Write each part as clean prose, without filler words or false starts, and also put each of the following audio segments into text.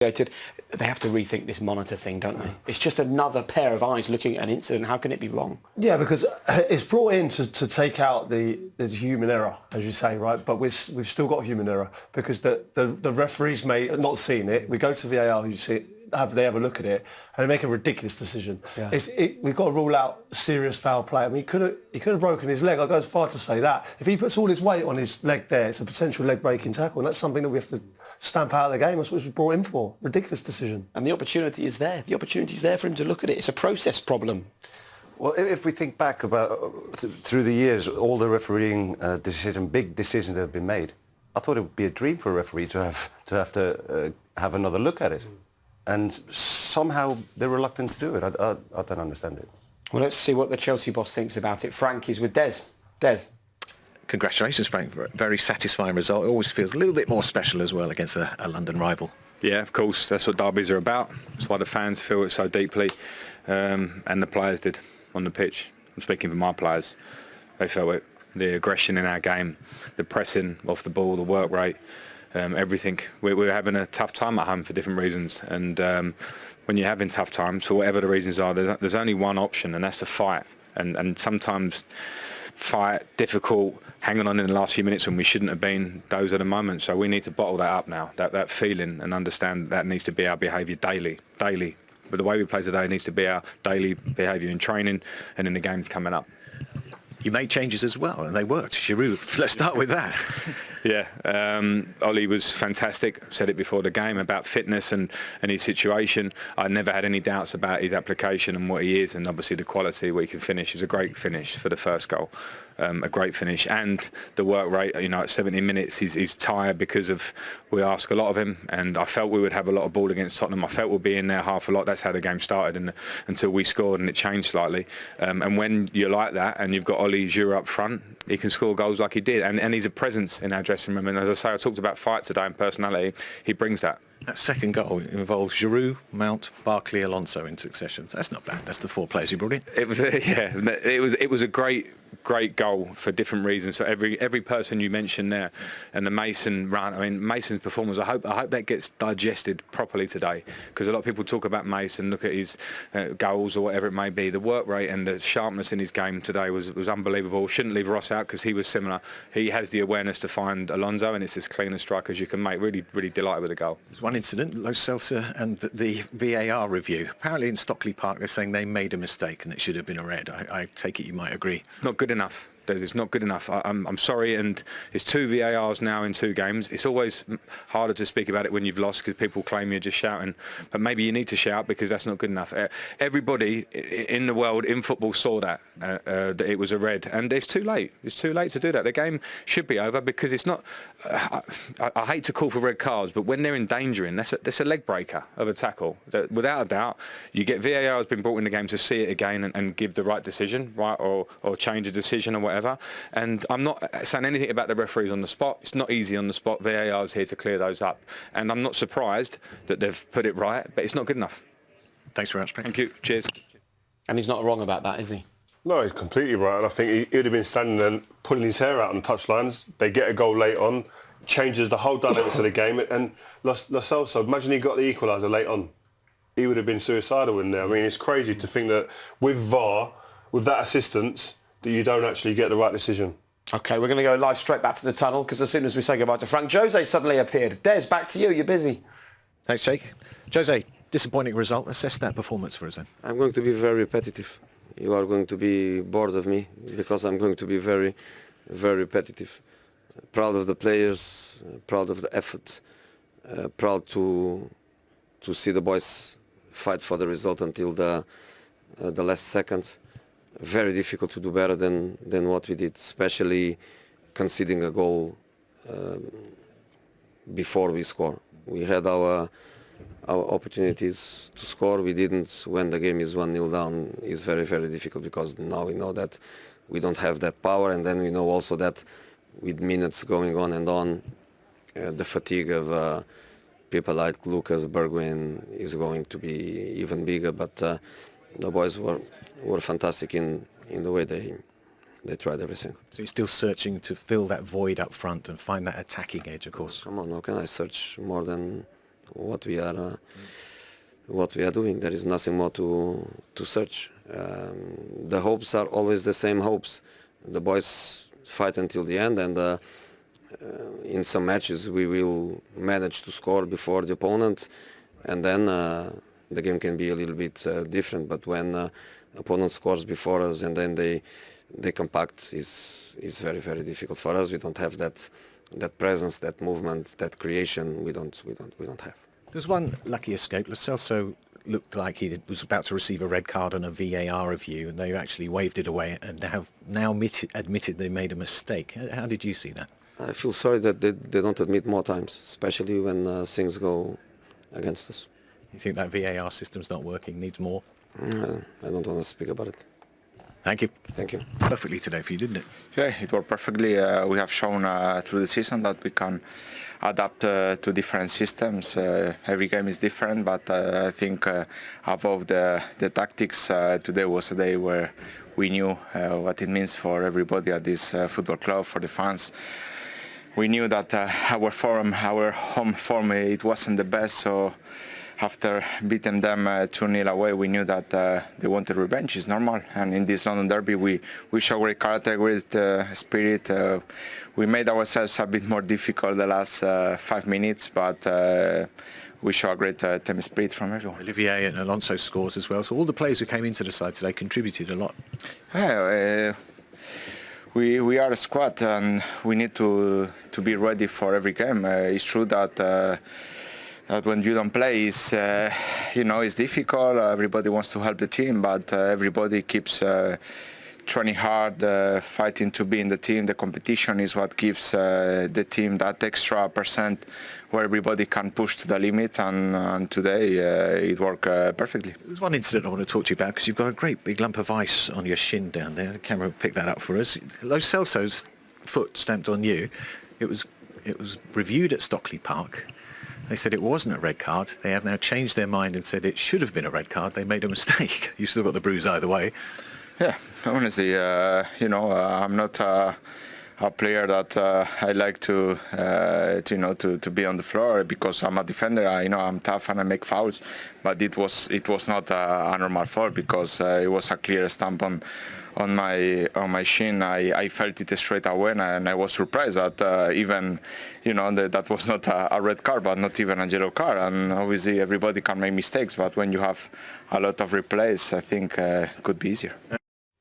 They have to rethink this monitor thing, don't they? It's just another pair of eyes looking at an incident. How can it be wrong? Yeah, because it's brought in to take out the human error, as you say, right? But we've still got human error because the referees may have not seen it. We go to VAR, who see it, they have a look at it, and they make a ridiculous decision. Yeah. We've got to rule out serious foul play. I mean, he could have broken his leg. I go as far to say that. If he puts all his weight on his leg there, it's a potential leg-breaking tackle, and that's something that we have to stamp out of the game. That's what it was brought in for. Ridiculous decision. And the opportunity is there. The opportunity is there for him to look at it. It's a process problem. Well, if we think back about through the years, all the refereeing big decisions that have been made, I thought it would be a dream for a referee to have another look at it, and somehow they're reluctant to do it. I don't understand it. Well, let's see what the Chelsea boss thinks about it. Frank is with Des. Des. Congratulations, Frank, for a very satisfying result. It always feels a little bit more special as well against a London rival. Yeah, of course. That's what derbies are about. That's why the fans feel it so deeply, and the players did on the pitch. I'm speaking for my players. They felt it. The aggression in our game, the pressing off the ball, the work rate, everything. We're having a tough time at home for different reasons, and when you're having tough times, for whatever the reasons are, there's only one option, and that's to fight. And sometimes fight, difficult, hanging on in the last few minutes when we shouldn't have been, those are the moments. So we need to bottle that up now, that feeling, and understand that needs to be our behaviour daily. But the way we play today needs to be our daily behaviour in training and in the games coming up. You made changes as well, and they worked. Giroud, let's start with that. Yeah, Ollie was fantastic. I've said it before the game about fitness and his situation. I never had any doubts about his application and what he is, and obviously the quality where he can finish. It was a great finish for the first goal. A great finish, and the work rate, at 70 minutes he's tired because of we ask a lot of him, and I felt we would have a lot of ball against Tottenham. I felt we'd be in there half a lot. That's how the game started, until we scored, and it changed slightly. And when you're like that and you've got Ollie Giroud up front, he can score goals like he did, and he's a presence in our dressing room. And as I say, I talked about fight today and personality. He brings that. That second goal involves Giroud, Mount, Barkley, Alonso in succession. That's not bad. That's the 4 players you brought in. It was a great goal for different reasons. So every person you mentioned there, and the Mason run. I mean, Mason's performance. I hope that gets digested properly today, because a lot of people talk about Mason, look at his goals or whatever it may be. The work rate and the sharpness in his game today was unbelievable. Shouldn't leave Ross out because he was similar. He has the awareness to find Alonso, and it's as clean a strike as you can make. Really, really delighted with the goal. There's one incident, Lo Celso and the VAR review. Apparently in Stockley Park they're saying they made a mistake and it should have been a red. I take it you might agree. Not good enough. It's not good enough. I'm sorry, and it's 2 VARs now in 2 games. It's always harder to speak about it when you've lost because people claim you're just shouting, but maybe you need to shout because that's not good enough. Everybody in the world in football saw that it was a red, and it's too late. It's too late to do that. The game should be over because it's not. I hate to call for red cards, but when they're endangering, that's a leg breaker of a tackle. Without a doubt, you get VAR has been brought in the game to see it again and give the right decision, right, or change a decision or whatever. And I'm not saying anything about the referees on the spot. It's not easy on the spot. VAR is here to clear those up, and I'm not surprised that they've put it right, but it's not good enough. Thanks very much, Frank. Thank you. Cheers. And he's not wrong about that, is he? No, he's completely right, and I think he would have been standing there pulling his hair out on the touchlines. They get a goal late on, changes the whole dynamics of the game, and Lo Celso, imagine he got the equaliser late on. He would have been suicidal in there. I mean, it's crazy to think that with VAR, with that assistance, that you don't actually get the right decision. OK, we're going to go live straight back to the tunnel, because as soon as we say goodbye to Frank, Jose suddenly appeared. Des, back to you. You're busy. Thanks, Jake. Jose, disappointing result. Assess that performance for us then. I'm going to be very repetitive. You are going to be bored of me because I'm going to be very, very repetitive. Proud of the players, proud of the effort, proud to see the boys fight for the result until the last second. Very difficult to do better than what we did, especially conceding a goal before we score. We had our opportunities to score. We didn't. When the game is 1-0 down, it's very, very difficult because now we know that we don't have that power, and then we know also that with minutes going on and on, the fatigue of people like Lucas Bergwijn is going to be even bigger. But the boys were fantastic in the way they tried everything. So you're still searching to fill that void up front and find that attacking edge, of course. Come on, how can I search more than what we are doing. There is nothing more to search. The hopes are always the same hopes. The boys fight until the end, and in some matches we will manage to score before the opponent, and then the game can be a little bit different. But when opponent scores before us and then they compact, is very, very difficult for us. We don't have that presence, that movement, that creation. We don't have. There's one lucky escape. Lo Celso looked like he was about to receive a red card on a VAR review, and they actually waved it away and have now admitted they made a mistake. How did you see that? I feel sorry that they don't admit more times, especially when things go against us. You think that VAR system's not working, needs more? I don't want to speak about it. Thank you. Thank you. Perfectly today for you, didn't it? Yeah, it worked perfectly. We have shown through the season that we can adapt to different systems. Every game is different, but I think above the tactics, today was a day where we knew what it means for everybody at this football club, for the fans. We knew that our home form, it wasn't the best, so after beating them 2-0 away, we knew that they wanted revenge. It's normal, and in this London derby, we show great character, great spirit. We made ourselves a bit more difficult the last 5 minutes, but we show a great team spirit from everyone. Olivier and Alonso scores as well, so all the players who came into the side today contributed a lot. Yeah, we are a squad, and we need to be ready for every game. It's true that when you don't play, it's difficult. Everybody wants to help the team, but everybody keeps training hard, fighting to be in the team. The competition is what gives the team that extra percent where everybody can push to the limit, and today it worked perfectly. There's one incident I want to talk to you about, because you've got a great big lump of ice on your shin down there. The camera picked that up for us. Lo Celso's foot stamped on you. It was reviewed at Stockley Park. They said it wasn't a red card. They have now changed their mind and said it should have been a red card. They made a mistake. You still got the bruise either way. Yeah, honestly, I'm not a player that I like to be on the floor, because I'm a defender. I'm tough and I make fouls, but it was not a normal foul, because it was a clear stamp on my shin. I felt it straight away, and I was surprised that even that was not a red card, but not even a yellow card. And obviously everybody can make mistakes, but when you have a lot of replays, I think it could be easier.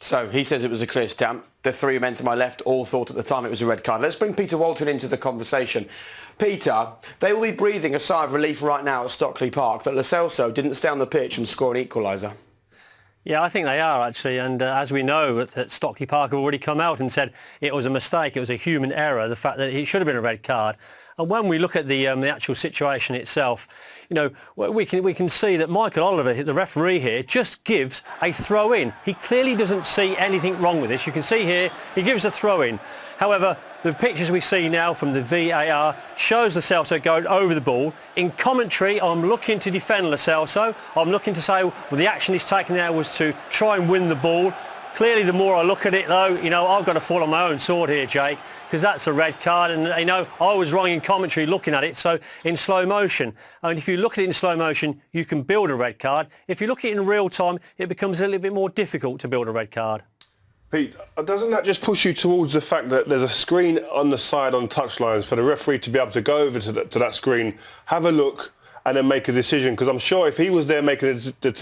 So he says it was a clear stamp. The three men to my left all thought at the time it was a red card. Let's bring Peter Walton into the conversation. Peter, they will be breathing a sigh of relief right now at Stockley Park that Lo Celso didn't stay on the pitch and score an equaliser. Yeah, I think they are actually, and as we know, at Stockley Park have already come out and said it was a mistake, it was a human error, the fact that it should have been a red card. And when we look at the actual situation itself, we can see that Michael Oliver, the referee here, just gives a throw-in. He clearly doesn't see anything wrong with this. You can see here, he gives a throw-in. However, the pictures we see now from the VAR shows Lo Celso going over the ball. In commentary, I'm looking to defend Lo Celso. I'm looking to say, well, the action he's taken there was to try and win the ball. Clearly, the more I look at it, though, I've got to fall on my own sword here, Jake, because that's a red card. And, I was wrong in commentary looking at it, so in slow motion. And if you look at it in slow motion, you can build a red card. If you look at it in real time, it becomes a little bit more difficult to build a red card. Pete, doesn't that just push you towards the fact that there's a screen on the side on touchlines for the referee to be able to go over to that screen, have a look, and then make a decision? Because I'm sure if he was there making the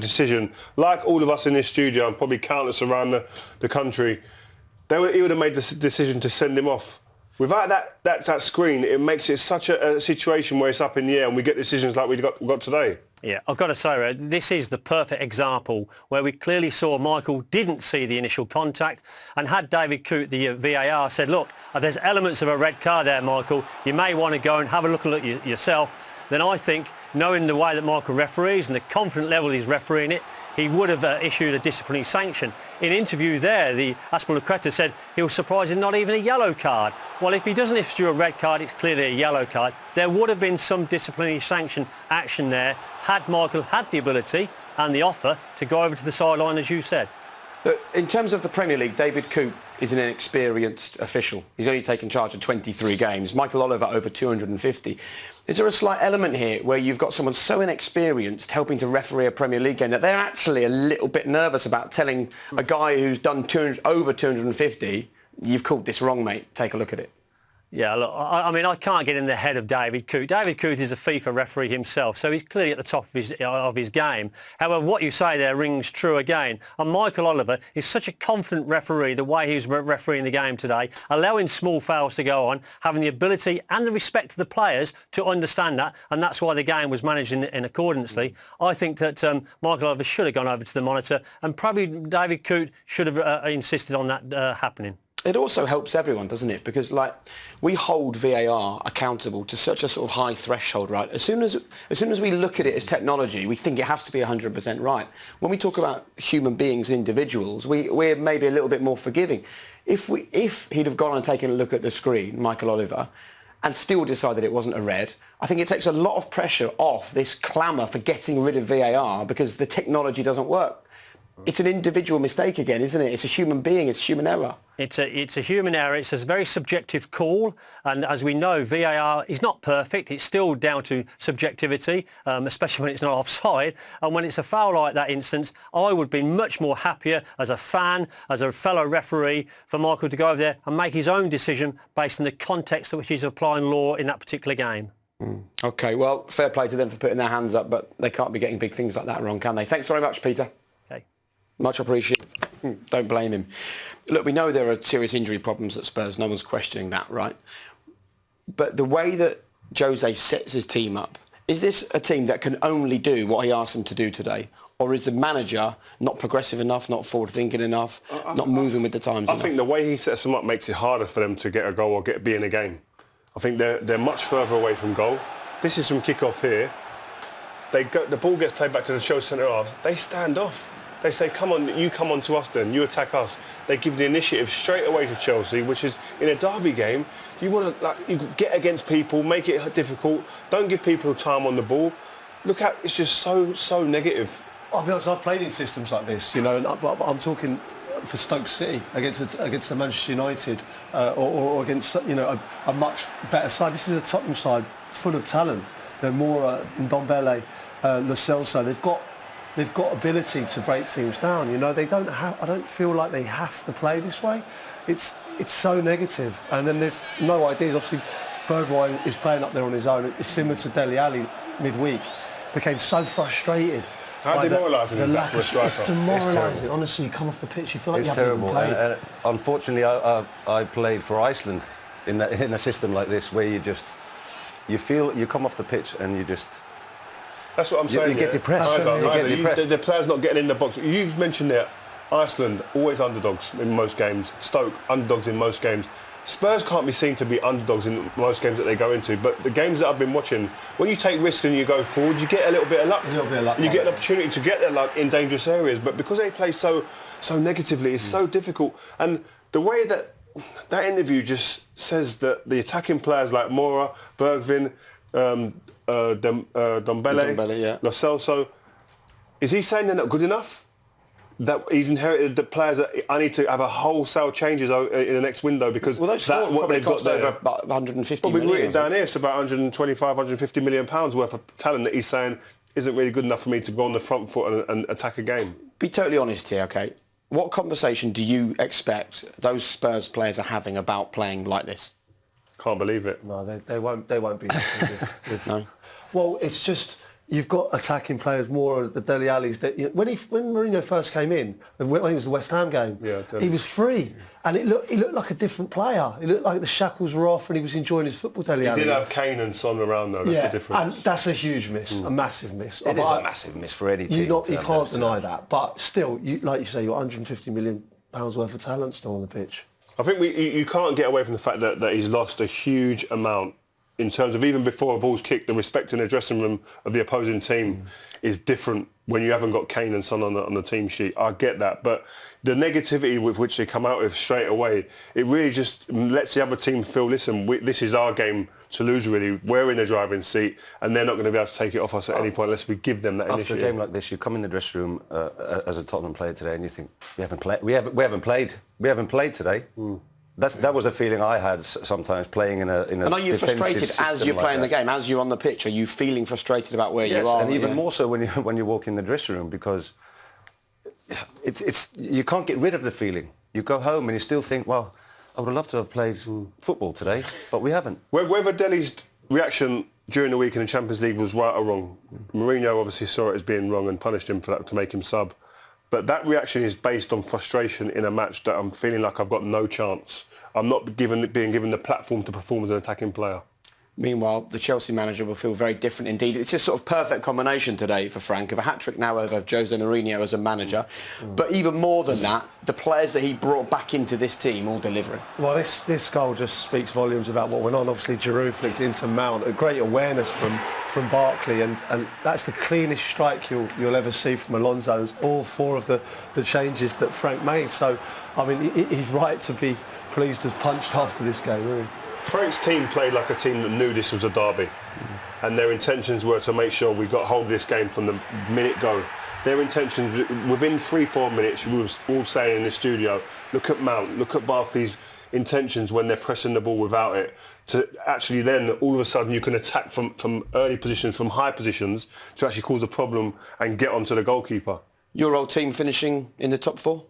decision, like all of us in this studio and probably countless around the country, he would have made the decision to send him off. Without that screen, it makes it such a situation where it's up in the air and we get decisions like we got today. Yeah, I've got to say, this is the perfect example where we clearly saw Michael didn't see the initial contact, and had David Coote, the VAR, said, look, there's elements of a red card there, Michael, you may want to go and have a look at it yourself, then I think, knowing the way that Michael referees and the confident level he's refereeing it, he would have issued a disciplinary sanction. In interview there, the Aspilicueta said he was surprised not even a yellow card. Well, if he doesn't issue a red card, it's clearly a yellow card. There would have been some disciplinary sanction action there had Michael had the ability and the offer to go over to the sideline, as you said. In terms of the Premier League, David Coote, is an inexperienced official. He's only taken charge of 23 games. Michael Oliver over 250. Is there a slight element here where you've got someone so inexperienced helping to referee a Premier League game that they're actually a little bit nervous about telling a guy who's done over 250, you've called this wrong, mate, take a look at it? Yeah, look, I mean, I can't get in the head of David Coote. David Coote is a FIFA referee himself, so he's clearly at the top of his game. However, what you say there rings true again. And Michael Oliver is such a confident referee, the way he's refereeing the game today, allowing small fouls to go on, having the ability and the respect of the players to understand that, and that's why the game was managed in accordingly. I think that Michael Oliver should have gone over to the monitor, and probably David Coote should have insisted on that happening. It also helps everyone, doesn't it? Because, like, we hold VAR accountable to such a sort of high threshold, right? As soon as we look at it as technology, we think it has to be 100% right. When we talk about human beings and individuals, we're maybe a little bit more forgiving. If he'd have gone and taken a look at the screen, Michael Oliver, and still decided it wasn't a red, I think it takes a lot of pressure off this clamour for getting rid of VAR because the technology doesn't work. It's an individual mistake again, isn't it? It's a human being, it's human error. It's a human error. It's a very subjective call, and as we know, VAR is not perfect. It's still down to subjectivity, especially when it's not offside. And when it's a foul like that instance, I would be much more happier as a fan, as a fellow referee, for Michael to go over there and make his own decision based on the context at which he's applying law in that particular game. OK, well, fair play to them for putting their hands up, but they can't be getting big things like that wrong, can they? Thanks very much, Peter. Okay. Much appreciated. Don't blame him. Look, we know there are serious injury problems at Spurs. No one's questioning that, right? But the way that Jose sets his team up, is this a team that can only do what he asked them to do today? Or is the manager not progressive enough, not forward-thinking enough, not moving with the times enough? I think the way he sets them up makes it harder for them to get a goal or be in a game. I think they're much further away from goal. This is from kick-off here. The ball gets played back to the show centre half. They stand off. They say, come on, you come on to us then, you attack us. They give the initiative straight away to Chelsea, which is, in a derby game, you want to you get against people, make it difficult, don't give people time on the ball. Look at, it's just so negative. I'll be honest, I've played in systems like this, you know, and I'm talking for Stoke City against the Manchester United or against, you know, a much better side. This is a Tottenham side full of talent. You know, Moura, Ndombele, Lo Celso, they've got ability to break teams down. You know, they don't have. I don't feel like they have to play this way. It's so negative. And then there's no ideas. Obviously, Bergwijn is playing up there on his own. It's similar to Dele Alli midweek. Became so frustrated. How demoralising is that for a striker? It's demoralising. Honestly, you come off the pitch, you feel like It's you haven't terrible. even played. Unfortunately, I played for Iceland in a system like this where you feel you come off the pitch and you just. That's what I'm saying. You get depressed. The players not getting in the box. You've mentioned there, Iceland, always underdogs in most games. Stoke, underdogs in most games. Spurs can't be seen to be underdogs in most games that they go into. But the games that I've been watching, when you take risks and you go forward, you get a little bit of luck. You get an opportunity to get that luck in dangerous areas. But because they play so negatively, it's so difficult. And the way that interview just says that the attacking players like Moura, Bergwijn, Ndombele, yeah. Lo Celso, is he saying they're not good enough? That he's inherited the players that I need to have a wholesale changes in the next window because those that's what they've got cost there. over about 150 Well, we've million. written down here it's about 125, 150 million pounds worth of talent that he's saying isn't really good enough for me to go on the front foot and attack a game. Be totally honest here, okay? What conversation do you expect those Spurs players are having about playing like this? Can't believe it. No, they won't be. No. Well, it's just you've got attacking players more the Dele Allis. That when Mourinho first came in, I think it was the West Ham game. Yeah, he was free, and he looked like a different player. He looked like the shackles were off, and he was enjoying his football. Dele Alli. He did have Kane and Son around though. That's the difference. And that's a huge miss, a massive miss. It is a massive miss for any team. You can't deny that. But still, like you say, you're 150 million pounds worth of talent still on the pitch. I think you can't get away from the fact that he's lost a huge amount in terms of even before a ball's kicked, the respect in the dressing room of the opposing team is different when you haven't got Kane and Son on the team sheet. I get that, but the negativity with which they come out with straight away, it really just lets the other team feel, listen, this is our game to lose really. We're in the driving seat and they're not going to be able to take it off us at any point unless we give them that initiative. After a game like this, you come in the dressing room as a Tottenham player today and you think, we haven't played today. That was a feeling I had sometimes playing in a And are you frustrated as you're playing the game, as you're on the pitch? Are you feeling frustrated about where you are? And even more so when you walk in the dressing room, because it's you can't get rid of the feeling. You go home and you still think, well, I would have loved to have played football today, but we haven't. Whether Dele's reaction during the week in the Champions League was right or wrong, Mourinho obviously saw it as being wrong and punished him for that to make him sub. But that reaction is based on frustration in a match that I'm feeling like I've got no chance. I'm not being given the platform to perform as an attacking player. Meanwhile, the Chelsea manager will feel very different indeed. It's a sort of perfect combination today for Frank of a hat-trick now over Jose Mourinho as a manager. But even more than that, the players that he brought back into this team all delivering. Well, this goal just speaks volumes about what went on. Obviously, Giroud flicked into Mount. A great awareness from Barkley, and that's the cleanest strike you'll ever see from Alonso. All four of the changes that Frank made. So, I mean, he's right to be pleased to have punched after this game, really. Frank's team played like a team that knew this was a derby, and their intentions were to make sure we got hold of this game from the minute go. Their intentions, within 3-4 minutes, we were all saying in the studio, look at Mount, look at Barkley's intentions when they're pressing the ball without it, to actually then all of a sudden you can attack from early positions, from high positions, to actually cause a problem and get onto the goalkeeper. Your old team finishing in the top four?